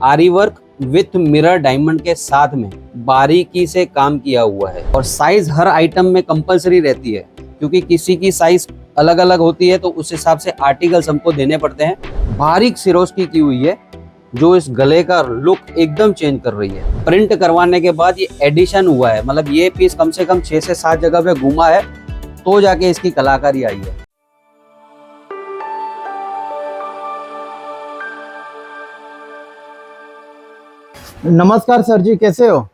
आरी work with mirror diamond के साथ में बारीकी से काम किया हुआ है। और साइज हर आइटम में कंपलसरी रहती है, क्योंकि किसी की साइज अलग अलग होती है, तो उस हिसाब से आर्टिकल्स हमको देने पड़ते हैं। बारीक सिरोस्की की हुई है, जो इस गले का लुक एकदम चेंज कर रही है। प्रिंट करवाने के बाद ये एडिशन हुआ है, मतलब ये पीस कम से कम 6 से 7 जगह पे घूमा है, तो जाके इसकी कलाकारी आई है। नमस्कार सर जी, कैसे हो?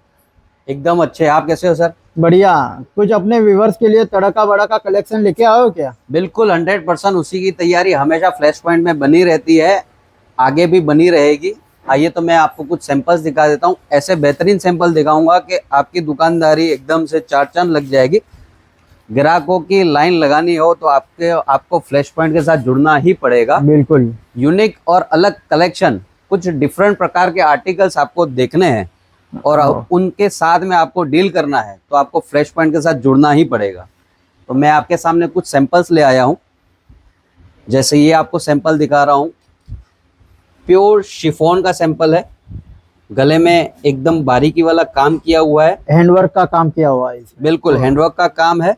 एकदम अच्छे। आप कैसे हो सर? बढ़िया। कुछ अपने व्यूवर्स के लिए तड़का बड़का कलेक्शन लेके आए हो क्या? बिल्कुल 100% उसी की तैयारी हमेशा फ्लैश पॉइंट में बनी रहती है, आगे भी बनी रहेगी। आइए तो मैं आपको कुछ सैंपल्स दिखा देता हूँ। ऐसे बेहतरीन सैंपल दिखाऊंगा कि आपकी दुकानदारी एकदम से चार चांद लग जाएगी। ग्राहकों की लाइन लगानी हो तो आपको फ्लैश पॉइंट के साथ जुड़ना ही पड़ेगा। बिल्कुल यूनिक और अलग कलेक्शन, कुछ डिफरेंट प्रकार के आर्टिकल्स आपको देखने हैं और उनके साथ में आपको डील करना है, तो आपको फ्लैश पॉइंट के साथ जुड़ना ही पड़ेगा। तो मैं आपके सामने कुछ सैंपल्स ले आया हूँ। जैसे ये आपको सैंपल दिखा रहा हूँ, प्योर शिफॉन का सैंपल है। गले में एकदम बारीकी वाला काम किया हुआ है, हैंडवर्क का काम किया हुआ है इसमें। बिल्कुल हैंडवर्क का काम है।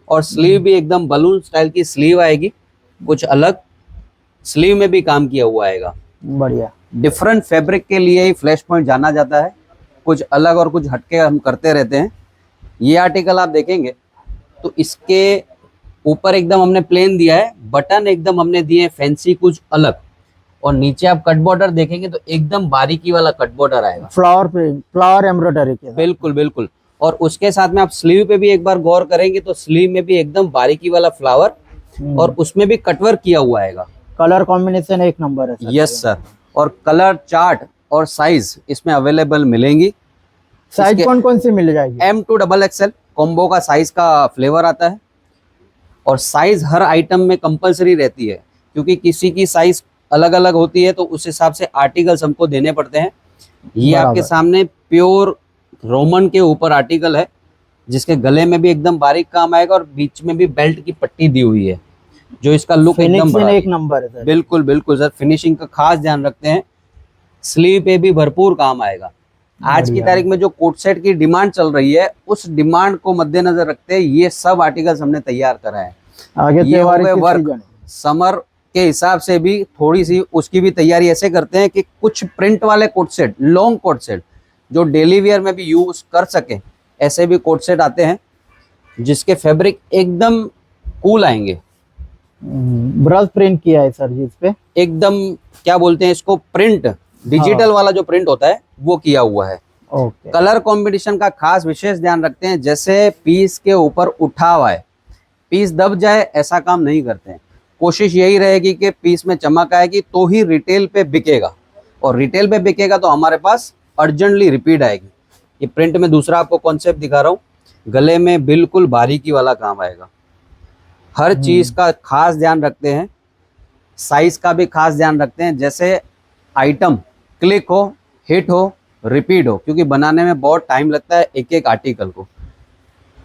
और स्लीव भी एकदम बलून स्टाइल की स्लीव आएगी, कुछ अलग स्लीव में भी काम किया हुआ आएगा। बढ़िया। डिफरेंट फैब्रिक के लिए ही फ्लैश पॉइंट जाना जाता है, कुछ अलग और कुछ हटके हम करते रहते हैं। ये आर्टिकल आप देखेंगे तो इसके ऊपर एकदम हमने प्लेन दिया है, बटन एकदम हमने दिए फैंसी कुछ अलग, और नीचे आप कट बॉर्डर देखेंगे तो एकदम बारीकी वाला कट बॉर्डर आएगा, फ्लावर एम्ब्रॉयडरी के। बिल्कुल बिल्कुल। और उसके साथ में आप स्लीव पे भी एक बार गौर करेंगे तो स्लीव में भी एकदम बारीकी वाला फ्लावर और उसमें भी कटवर्क किया हुआ आएगा। कलर कॉम्बिनेशन एक नंबर है सर। Yes sir. और कलर चार्ट और साइज इसमें अवेलेबल मिलेंगी। साइज कौन कौन सी मिल जाएगी? M to XXL कॉम्बो का साइज का फ्लेवर आता है। और साइज हर आइटम में कंपलसरी रहती है, क्योंकि किसी की साइज अलग अलग होती है, तो उस हिसाब से आर्टिकल्स हमको देने पड़ते हैं। ये आपके सामने प्योर रोमन के ऊपर आर्टिकल है, जिसके गले में भी एकदम बारीक काम आएगा और बीच में भी बेल्ट की पट्टी दी हुई है, जो इसका लुक एकदम बड़ा एक नंबर है सर। बिल्कुल बिल्कुल सर, फिनिशिंग का खास ध्यान रखते हैं। स्लीव पे भी भरपूर काम आएगा। आज की तारीख में जो कोट सेट की डिमांड चल रही है, उस डिमांड को मद्देनजर रखते हैं ये सब आर्टिकल्स हमने तैयार करा है। आगे ये हो गए वर्क। समर के हिसाब से भी थोड़ी सी उसकी भी तैयारी ऐसे करते हैं कि कुछ प्रिंट वाले coat set, long coat set जो डेली वेयर में भी यूज कर सके, ऐसे भी कोट सेट आते हैं जिसके फैब्रिक एकदम कूल आएंगे। ब्रश प्रिंट किया है सर जी इस पे, एकदम क्या बोलते हैं इसको, प्रिंट डिजिटल वाला जो प्रिंट होता है वो किया हुआ है। ओके। कलर कॉम्बिनेशन का खास विशेष ध्यान रखते हैं। जैसे पीस के ऊपर उठाव आए, पीस दब जाए, ऐसा काम नहीं करते हैं। कोशिश यही रहेगी कि पीस में चमक आएगी तो ही रिटेल पे बिकेगा, और रिटेल पे बिकेगा तो हमारे पास अर्जेंटली रिपीट आएगी। ये प्रिंट में दूसरा आपको कॉन्सेप्ट दिखा रहा हूँ, गले में बिल्कुल बारीकी वाला काम आएगा। हर चीज का खास ध्यान रखते हैं, साइज का भी खास ध्यान रखते हैं। जैसे आइटम क्लिक हो, हिट हो, रिपीट हो, क्योंकि बनाने में बहुत टाइम लगता है एक एक आर्टिकल को।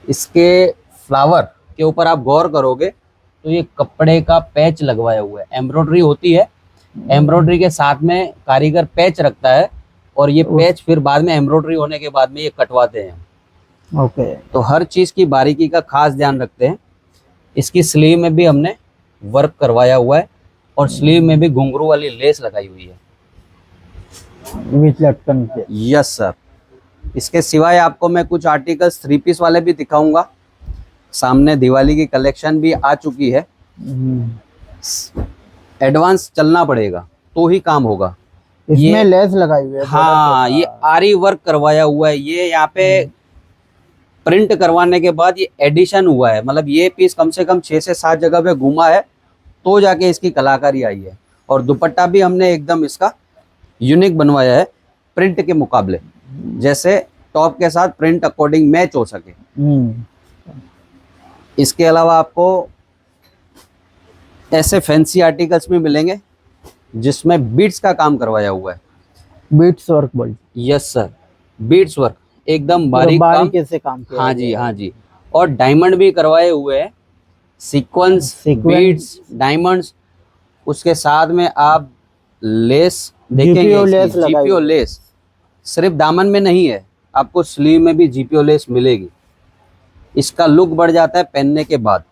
इसके फ्लावर के ऊपर आप गौर करोगे तो ये कपड़े का पैच लगवाया हुआ है, एम्ब्रॉयडरी होती है। एम्ब्रॉयडरी के साथ में कारीगर पैच रखता है, और ये पैच फिर बाद में एम्ब्रॉयडरी होने के बाद में ये कटवाते हैं। ओके। तो हर चीज की बारीकी का खास ध्यान रखते हैं। इसकी स्लीव में भी हमने वर्क करवाया हुआ है, और स्लीव में भी घुंघरू वाली लेस लगाई हुई है। लटकन के। Yes sir. इसके सिवाय आपको मैं कुछ आर्टिकल्स 3 पीस वाले भी दिखाऊंगा। सामने दिवाली की कलेक्शन भी आ चुकी है। एडवांस चलना पड़ेगा तो ही काम होगा। इसमें लेस लगाई हुई है। हाँ, ये आरी वर्क करवाया हुआ है। ये यहाँ पे प्रिंट करवाने के बाद ये एडिशन हुआ है, मतलब ये पीस कम से कम 6 से 7 जगह पे घूमा है, तो जाके इसकी कलाकारी आई है। और दुपट्टा भी हमने एकदम इसका यूनिक बनवाया है प्रिंट के मुकाबले, जैसे टॉप के साथ प्रिंट अकॉर्डिंग मैच हो सके। इसके अलावा आपको ऐसे फैंसी आर्टिकल्स भी मिलेंगे जिसमें बीट्स का काम करवाया हुआ है। बीट्स वर्क बोल। यस सर, बीट्स वर्क एकदम बारीक काम किया। हाँ जी हाँ जी। और डायमंड भी करवाए हुए हैं, सीक्वेंस बीट्स डायमंड्स। उसके साथ में आप लेस देखेंगे GPO इसकी लेस लगाई जीपीओ हुई है। लेस सिर्फ दामन में नहीं है, आपको स्लीव में भी जीपीओ लेस मिलेगी। इसका लुक बढ़ जाता है पहनने के बाद।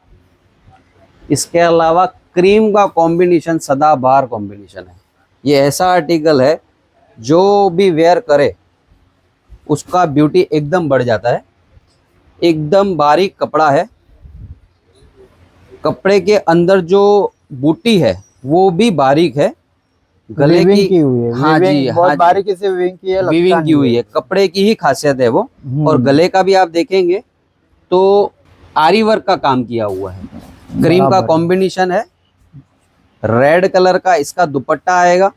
इसके अलावा क्रीम का कॉम्बिनेशन सदाबहार कॉम्बिनेशन है। ये ऐसा आर्टिकल है जो भी वेयर करे उसका ब्यूटी एकदम बढ़ जाता है। एकदम बारीक कपड़ा है, कपड़े के अंदर जो बूटी है वो भी बारीक है, गले वीविंग की हुई है। हाँ जी, वीविंग हाँ बहुत जी, बारीकी से वीविंग की है, लगता वीविंग की नहीं हुई है, कपड़े की ही खासियत है वो। और हम्म। गले का भी आप देखेंगे तो आरी वर्क का काम किया हुआ है, क्रीम का बराबर। कॉम्बिनेशन है। रेड कलर का इसका दुपट्टा आएगा।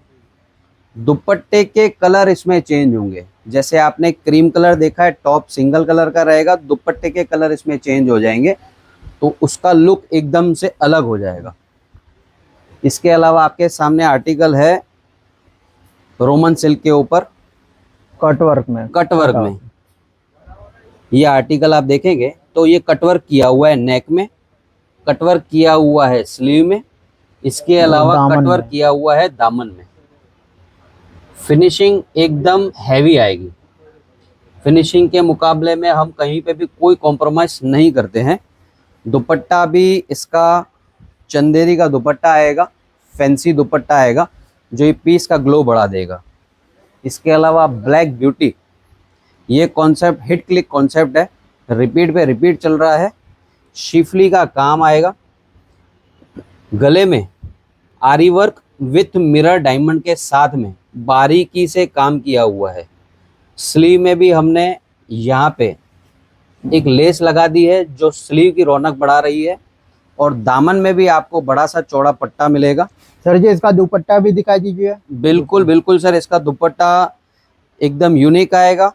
दुपट्टे के कलर इसमें चेंज होंगे, जैसे आपने क्रीम कलर देखा है, टॉप सिंगल कलर का रहेगा, दुपट्टे के कलर इसमें चेंज हो जाएंगे तो उसका लुक एकदम से अलग हो जाएगा। इसके अलावा आपके सामने आर्टिकल है रोमन सिल्क के ऊपर कटवर्क में, कटवर्क में। ये आर्टिकल आप देखेंगे तो ये कटवर्क किया हुआ है नेक में, कटवर्क किया हुआ है स्लीव में, इसके अलावा दामन कटवर्क में। किया हुआ है दामन में। फिनिशिंग एकदम हैवी आएगी। फिनिशिंग के मुकाबले में हम कहीं पे भी कोई कॉम्प्रोमाइज नहीं करते हैं। दुपट्टा भी इसका चंदेरी का दुपट्टा आएगा, फैंसी दुपट्टा आएगा जो ये पीस का ग्लो बढ़ा देगा। इसके अलावा ब्लैक ब्यूटी, ये कॉन्सेप्ट हिट क्लिक कॉन्सेप्ट है, रिपीट पे रिपीट चल रहा है। शिफली का काम आएगा, गले में आरी वर्क विथ मिरर डायमंड के साथ में बारीकी से काम किया हुआ है। स्लीव में भी हमने यहाँ पे एक लेस लगा दी है जो स्लीव की रौनक बढ़ा रही है, और दामन में भी आपको बड़ा सा चौड़ा पट्टा मिलेगा। सर जी इसका दुपट्टा भी दिखा दीजिए। बिल्कुल बिल्कुल सर, इसका दुपट्टा एकदम यूनिक आएगा,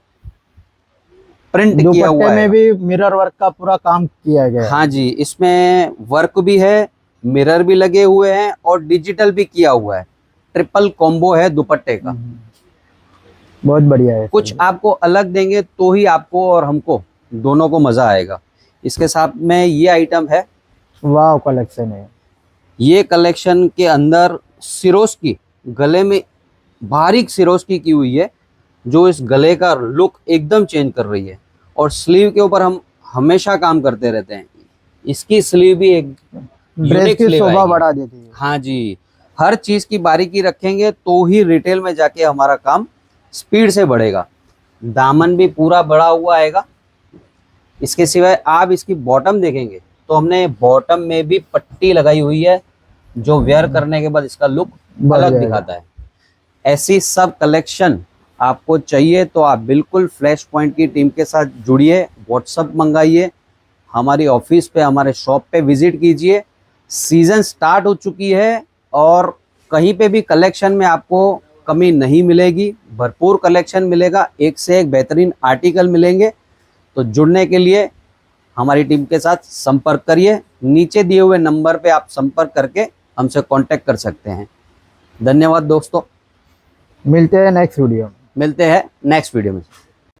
प्रिंट किया हुआ दुपट्टे है। में भी मिरर वर्क का पूरा काम किया गया है। हाँ जी, इसमें वर्क भी है, मिरर भी लगे हुए हैं और डिजिटल भी किया हुआ है। ट्रिपल कॉम्बो है दुपट्टे का। बहुत बढ़िया है। कुछ आपको अलग देंगे तो ही आपको और हमको दोनों को मजा आएगा। इसके साथ में ये आइटम है, वाव कलेक्शन है। ये कलेक्शन के अंदर सिरोस की गले में बारीक सिरोस की हुई है जो इस गले का लुक एकदम चेंज कर रही है। और स्लीव के ऊपर हम हमेशा काम करते रहते हैं, इसकी स्लीव भी एक ड्रेस यूनिक की स्लीव शोभा आएगी। बढ़ा देती है। हाँ जी, हर चीज की बारीकी रखेंगे तो ही रिटेल में जाके हमारा काम स्पीड से बढ़ेगा। दामन भी पूरा बढ़ा हुआ आएगा। इसके सिवाय आप इसकी बॉटम देखेंगे तो हमने बॉटम में भी पट्टी लगाई हुई है जो वेयर करने के बाद इसका लुक बढ़ अलग जाएगा। दिखाता है। ऐसी सब कलेक्शन आपको चाहिए तो आप बिल्कुल फ्लैश पॉइंट की टीम के साथ जुड़िए, व्हाट्सअप मंगाइए, हमारी ऑफिस पे हमारे शॉप पे विजिट कीजिए। सीजन स्टार्ट हो चुकी है और कहीं पे भी कलेक्शन में आपको कमी नहीं मिलेगी, भरपूर कलेक्शन मिलेगा, एक से एक बेहतरीन आर्टिकल मिलेंगे। तो जुड़ने के लिए हमारी टीम के साथ संपर्क करिए, नीचे दिए हुए नंबर पे आप संपर्क करके हमसे कांटेक्ट कर सकते हैं। धन्यवाद दोस्तों, मिलते हैं नेक्स्ट वीडियो में। मिलते हैं नेक्स्ट वीडियो में।